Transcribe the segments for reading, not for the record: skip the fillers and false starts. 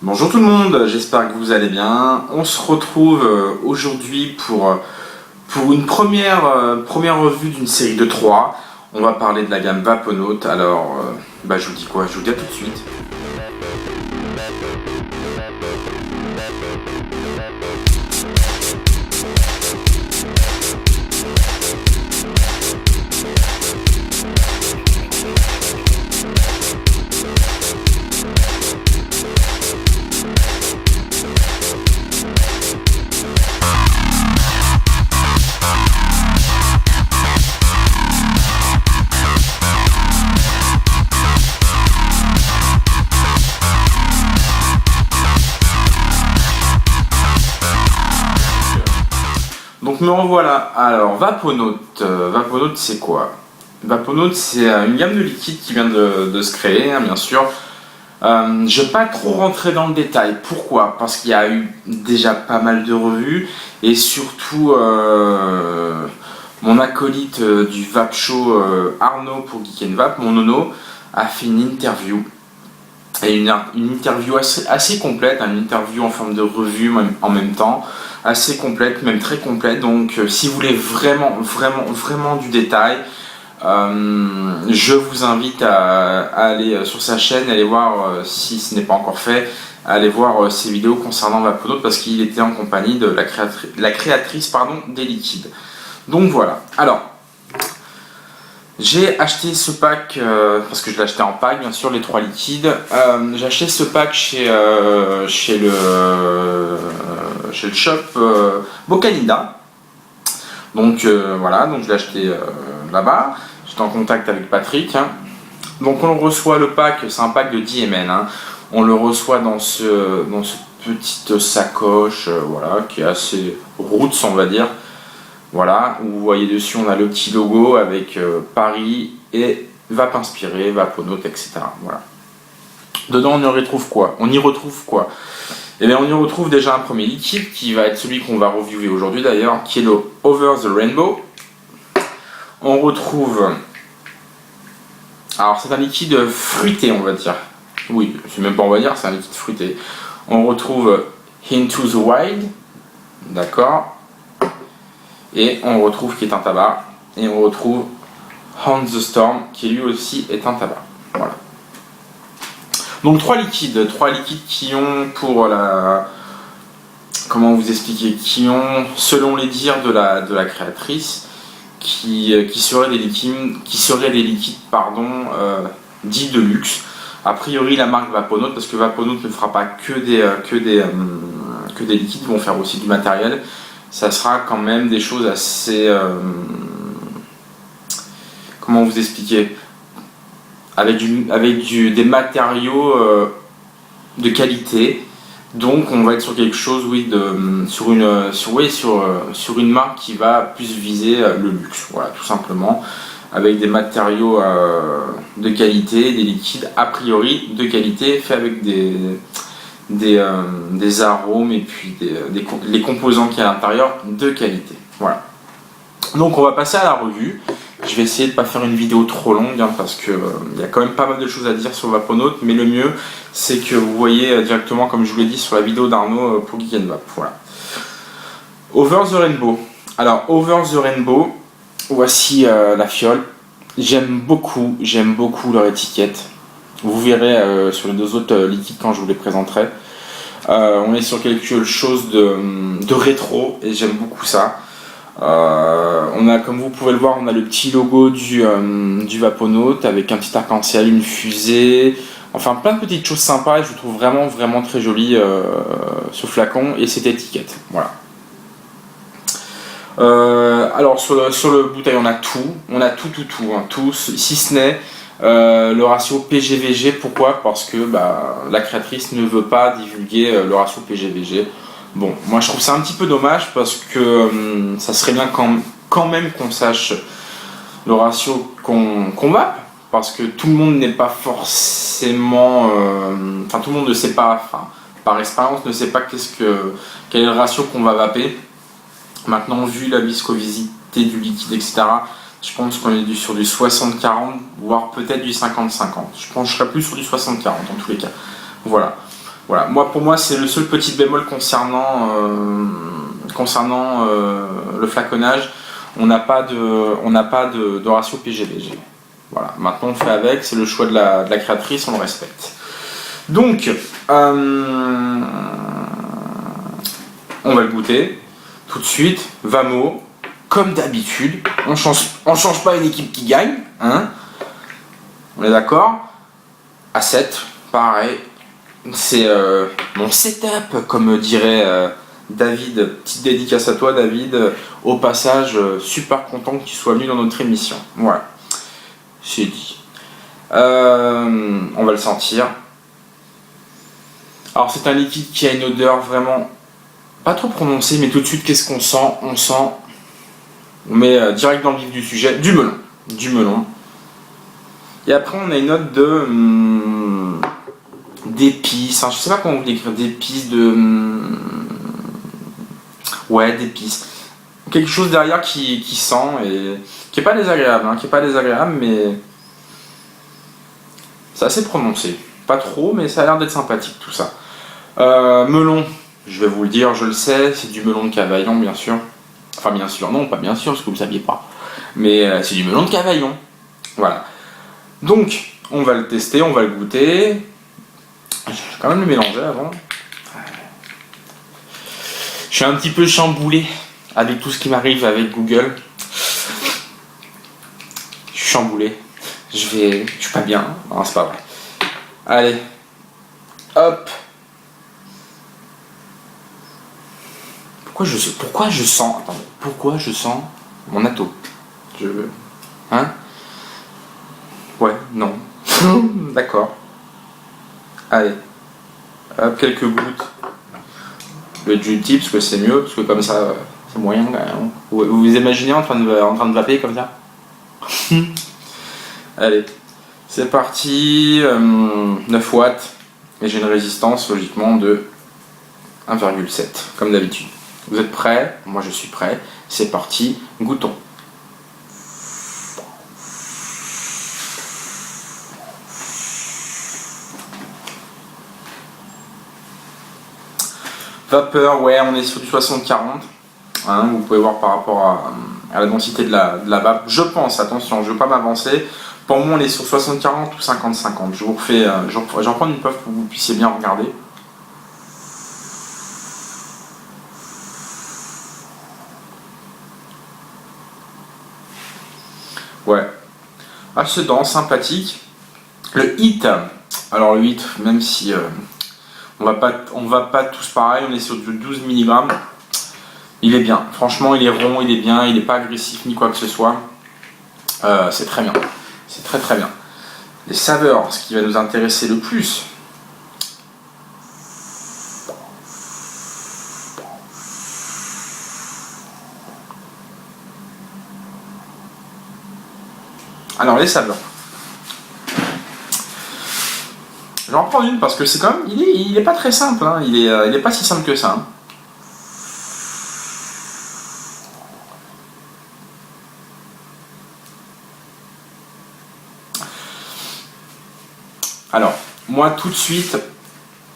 Bonjour tout le monde, j'espère que vous allez bien. On se retrouve aujourd'hui pour une première revue d'une série de 3. On va parler de la gamme Vaponaut. Alors, je vous dis quoi? Je vous dis à tout de suite. Donc me revoilà. Alors Vaponaut, Vaponaut c'est quoi? Vaponaut c'est une gamme de liquides qui vient de se créer, hein, bien sûr. Je ne vais pas trop rentrer dans le détail. Pourquoi? Parce qu'il y a eu déjà pas mal de revues et surtout mon acolyte du Vape Show, Arnaud pour Geek & Vape, mon nono, a fait une interview. Et une interview assez complète, une interview en forme de revue en même temps, assez complète, même très complète. Donc si vous voulez vraiment du détail, je vous invite à aller sur sa chaîne, aller voir, si ce n'est pas encore fait, aller voir ses vidéos concernant Vaponaut parce qu'il était en compagnie de la créatrice des liquides. Donc voilà. Alors, j'ai acheté ce pack, parce que je l'ai acheté en pack, bien sûr, les 3 liquides. J'ai acheté ce pack chez le shop Bocalida. Donc voilà, donc je l'ai acheté là-bas. J'étais en contact avec Patrick. Hein. Donc on reçoit le pack, c'est un pack de 10 ml. Hein. On le reçoit dans cette petite sacoche, voilà, qui est assez roots, on va dire. Voilà, où vous voyez dessus, on a le petit logo avec Paris et Vape Inspiré, Vaponaut, etc. Voilà. Dedans, on y retrouve quoi? Eh bien, on y retrouve déjà un premier liquide qui va être celui qu'on va reviewer aujourd'hui d'ailleurs, qui est le Over the Rainbow. On retrouve. Alors, c'est un liquide fruité, on va dire. Oui, c'est même pas on va dire, c'est un liquide fruité. On retrouve Into the Wild. D'accord. Et on retrouve qui est un tabac. Et on retrouve On the Storm qui lui aussi est un tabac. Voilà. Donc 3 liquides qui ont pour la... Comment vous expliquer? Qui ont, selon les dires de la créatrice, qui seraient des liquides, dits de luxe. A priori la marque Vaponaut, parce que Vaponaut ne fera pas que des liquides, ils vont faire aussi du matériel. Ça sera quand même des choses assez... comment vous expliquer? Avec des matériaux de qualité. Donc on va être sur quelque chose, oui, sur une marque qui va plus viser le luxe. Voilà, tout simplement. Avec des matériaux de qualité, des liquides a priori de qualité, faits avec des arômes et puis les composants qu'il y a à l'intérieur de qualité. Voilà. Donc on va passer à la revue. Je vais essayer de ne pas faire une vidéo trop longue hein, parce que y a quand même pas mal de choses à dire sur Vaponaut, mais le mieux c'est que vous voyez directement, comme je vous l'ai dit sur la vidéo d'Arnaud pour Geek & Vape. Voilà. Over the Rainbow. Alors Over the Rainbow, voici la fiole. J'aime beaucoup leur étiquette. Vous verrez sur les 2 autres liquides quand je vous les présenterai. On est sur quelque chose de rétro et j'aime beaucoup ça. On a, comme vous pouvez le voir, on a le petit logo du Vaponaut avec un petit arc-en-ciel, une fusée, enfin plein de petites choses sympas et je trouve vraiment très joli ce flacon et cette étiquette. Voilà. Alors sur le bouteille on a tout, si ce n'est le ratio PG-VG. Pourquoi? Parce que la créatrice ne veut pas divulguer le ratio PG-VG. Bon, moi je trouve ça un petit peu dommage parce que ça serait bien quand même qu'on sache le ratio qu'on vape, parce que tout le monde n'est pas forcément... Enfin tout le monde ne sait pas, par expérience ne sait pas quel est le ratio qu'on va vaper. Maintenant, vu la viscosité du liquide, etc., je pense qu'on est sur du 60-40, voire peut-être du 50-50. Je pencherais plus sur du 60-40 en tous les cas. Voilà. Voilà, pour moi, c'est le seul petit bémol concernant le flaconnage. On n'a pas de ratio PG-BG. Voilà, maintenant on fait avec, c'est le choix de la créatrice, on le respecte. Donc, on va le goûter tout de suite. Vamo, comme d'habitude, on change pas une équipe qui gagne, hein. On est d'accord? À 7, pareil. C'est mon setup, comme dirait David. Petite dédicace à toi, David. Au passage, super content que tu sois venu dans notre émission. Voilà, c'est dit. On va le sentir. Alors, c'est un liquide qui a une odeur vraiment pas trop prononcée, mais tout de suite, qu'est-ce qu'on sent? On met direct dans le vif du sujet, du melon. Et après, on a une note d'épices, je sais pas comment vous l'écrire, d'épices, d'épices. Quelque chose derrière qui sent et qui est pas désagréable, mais c'est assez prononcé. Pas trop, mais ça a l'air d'être sympathique tout ça. Melon, je vais vous le dire, je le sais, c'est du melon de Cavaillon, bien sûr. Enfin, bien sûr, non, pas bien sûr, parce que vous ne saviez pas. Mais c'est du melon de Cavaillon. Voilà. Donc, on va le tester, on va le goûter. Je vais quand même le mélanger avant. Je suis un petit peu chamboulé avec tout ce qui m'arrive avec Google. Je suis chamboulé. Je suis pas bien. Non, c'est pas vrai. Allez. Hop. Pourquoi je sens mon atome? Hein? Ouais, non. D'accord. Allez. Hop, quelques gouttes. Le Juicy, parce que c'est mieux, parce que comme ça, c'est moyen quand même. Vous vous imaginez en train de vaper comme ça? Allez. C'est parti. 9 watts. Et j'ai une résistance, logiquement, de 1,7, comme d'habitude. Vous êtes prêts? Moi je suis prêt. C'est parti, goûtons. Vapeur, ouais, on est sur du 60-40. Hein, vous pouvez voir par rapport à la densité de la vape. Je pense, attention, je ne veux pas m'avancer. Pour moi, on est sur 60-40 ou 50-50. Je vous refais, j'en prends une puff pour que vous puissiez bien regarder. Ouais, assez dense, sympathique. Le hit, alors le hit, même si on va pas tous pareil, on est sur du 12 mg. Il est bien, franchement, il est rond, il est bien, il n'est pas agressif ni quoi que ce soit. C'est très bien, c'est très très bien. Les saveurs, ce qui va nous intéresser le plus. Alors les saveurs. Je vais en prendre une parce que c'est quand même, il est pas très simple, hein. Il est pas si simple que ça. Hein. Alors, moi tout de suite,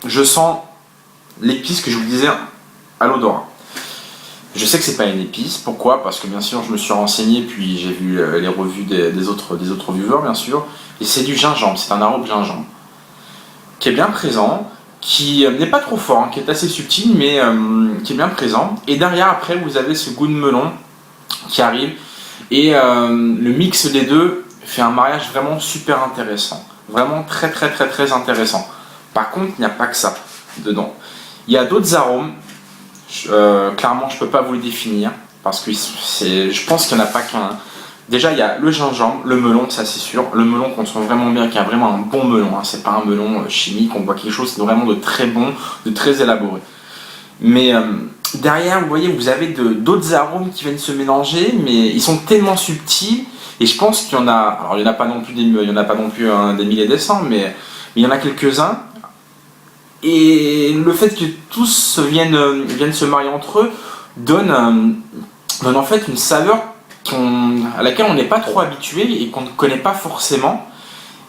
je sens l'épice que je vous disais à l'odorat. Je sais que c'est pas une épice, pourquoi? Parce que bien sûr je me suis renseigné, puis j'ai vu les revues des autres viewers bien sûr, et c'est du gingembre, c'est un arôme de gingembre, qui est bien présent, qui n'est pas trop fort, hein, qui est assez subtil, mais qui est bien présent, et derrière après vous avez ce goût de melon qui arrive, et le mix des deux fait un mariage vraiment super intéressant, vraiment très très très très intéressant. Par contre il n'y a pas que ça dedans, il y a d'autres arômes. Clairement je peux pas vous les définir parce que je pense qu'il n'y en a pas qu'un. Déjà il y a le gingembre, le melon, ça c'est sûr, le melon qu'on sent vraiment bien, qui a vraiment un bon melon, hein. C'est pas un melon chimique, on voit quelque chose, c'est vraiment de très bon, de très élaboré. Mais derrière vous voyez, vous avez d'autres arômes qui viennent se mélanger, mais ils sont tellement subtils, et je pense qu'il y en a, alors il n'y en a pas non plus des milliers et des cents, mais il y en a quelques-uns. Et le fait que tous viennent se marier entre eux donne en fait une saveur à laquelle on n'est pas trop habitué et qu'on ne connaît pas forcément,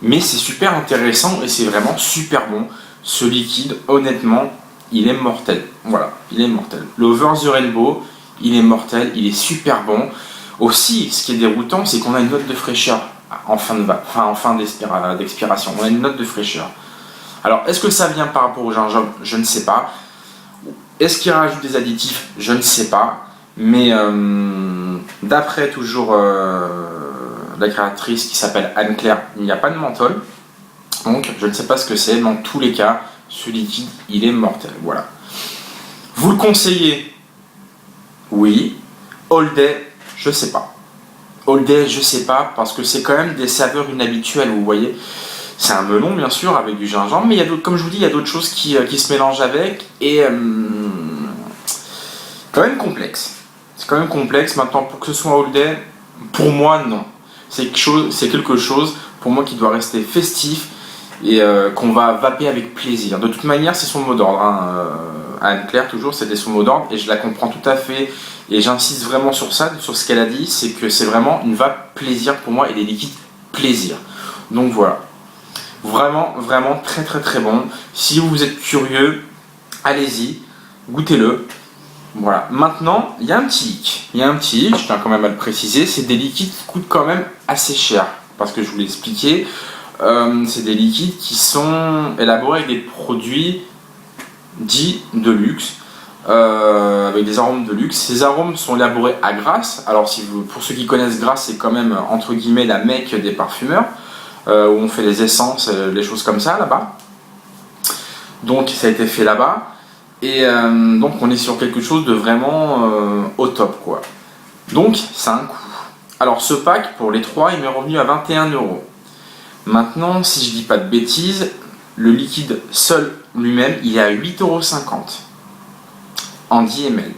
mais c'est super intéressant et c'est vraiment super bon, ce liquide, honnêtement, il est mortel. Voilà, il est mortel. Le Over the Rainbow, il est mortel, il est super bon. Aussi, ce qui est déroutant, c'est qu'on a une note de fraîcheur en fin d'expiration. On a une note de fraîcheur. Alors, est-ce que ça vient par rapport au gingembre? Je ne sais pas. Est-ce qu'il rajoute des additifs? Je ne sais pas. Mais d'après toujours la créatrice qui s'appelle Anne-Claire, il n'y a pas de menthol. Donc, je ne sais pas ce que c'est. Mais dans tous les cas, ce liquide, il est mortel. Voilà. Vous le conseillez? Oui. All Day, je sais pas. All Day, je sais pas, parce que c'est quand même des saveurs inhabituelles, vous voyez. C'est un melon, bien sûr, avec du gingembre, mais il y a comme je vous dis, il y a d'autres choses qui se mélangent avec, et quand même complexe. C'est quand même complexe. Maintenant, pour que ce soit All Day, pour moi, non. C'est quelque chose, pour moi, qui doit rester festif, et qu'on va vaper avec plaisir. De toute manière, c'est son mot d'ordre. Anne-Claire, toujours, c'était son mot d'ordre, et je la comprends tout à fait. Et j'insiste vraiment sur ça, sur ce qu'elle a dit, c'est que c'est vraiment une vape plaisir pour moi et des liquides plaisir. Donc voilà. Vraiment, vraiment très très très bon. Si vous êtes curieux, allez-y, goûtez-le. Voilà. Maintenant, il y a un petit hic. Je tiens quand même à le préciser, c'est des liquides qui coûtent quand même assez cher. Parce que je vous l'ai expliqué, c'est des liquides qui sont élaborés avec des produits dits de luxe. Avec des arômes de luxe. Ces arômes sont élaborés à Grasse. Alors pour ceux qui connaissent Grasse, c'est quand même entre guillemets la Mecque des parfumeurs, où on fait les essences, les choses comme ça là-bas. Donc ça a été fait là-bas. Et donc on est sur quelque chose de vraiment au top, quoi. Donc ça a un coût. Alors ce pack pour les 3, il m'est revenu à 21 €. Maintenant, si je dis pas de bêtises, le liquide seul lui-même, il est à 8,50 € en 10 ml.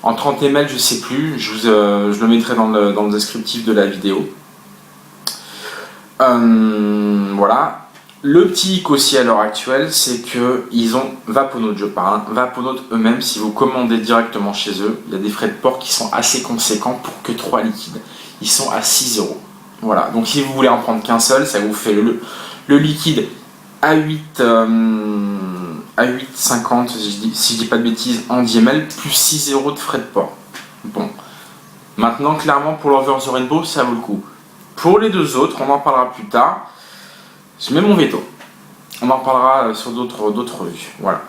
En 30 ml, je sais plus, je le mettrai dans le descriptif de la vidéo. Voilà. Le petit hic aussi à l'heure actuelle, c'est qu'ils ont Vaponote, je parle. Vaponote eux-mêmes, si vous commandez directement chez eux, il y a des frais de port qui sont assez conséquents pour que 3 liquides. Ils sont à 6 €. Voilà. Donc si vous voulez en prendre qu'un seul, ça vous fait le liquide à 8,50 si je dis pas de bêtises en 10 ml, plus 6 € de frais de port. Bon. Maintenant, clairement, pour l'Over the Rainbow, ça vaut le coup. Pour les deux autres, on en parlera plus tard. Je mets mon veto. On en parlera sur d'autres revues. Voilà.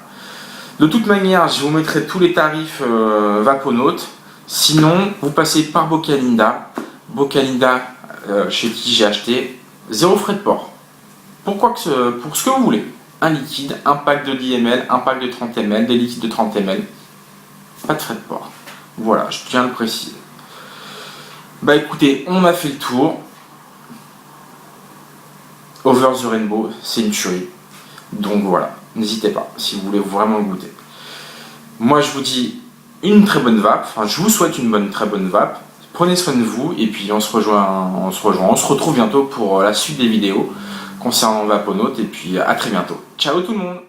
De toute manière, je vous mettrai tous les tarifs Vaponote. Sinon, vous passez par Bocalinda. Bocalinda, chez qui j'ai acheté, 0 frais de port. Pour ce que vous voulez. Un liquide, un pack de 10 ml, un pack de 30 ml, des liquides de 30 ml. Pas de frais de port. Voilà, je tiens à le préciser. Bah écoutez, on a fait le tour. Over the Rainbow, c'est une tuerie. Donc voilà, n'hésitez pas si vous voulez vraiment le goûter. Moi je vous dis une très bonne vape, enfin je vous souhaite une très bonne vape. Prenez soin de vous et puis on se retrouve bientôt pour la suite des vidéos concernant Vaponote et puis à très bientôt. Ciao tout le monde!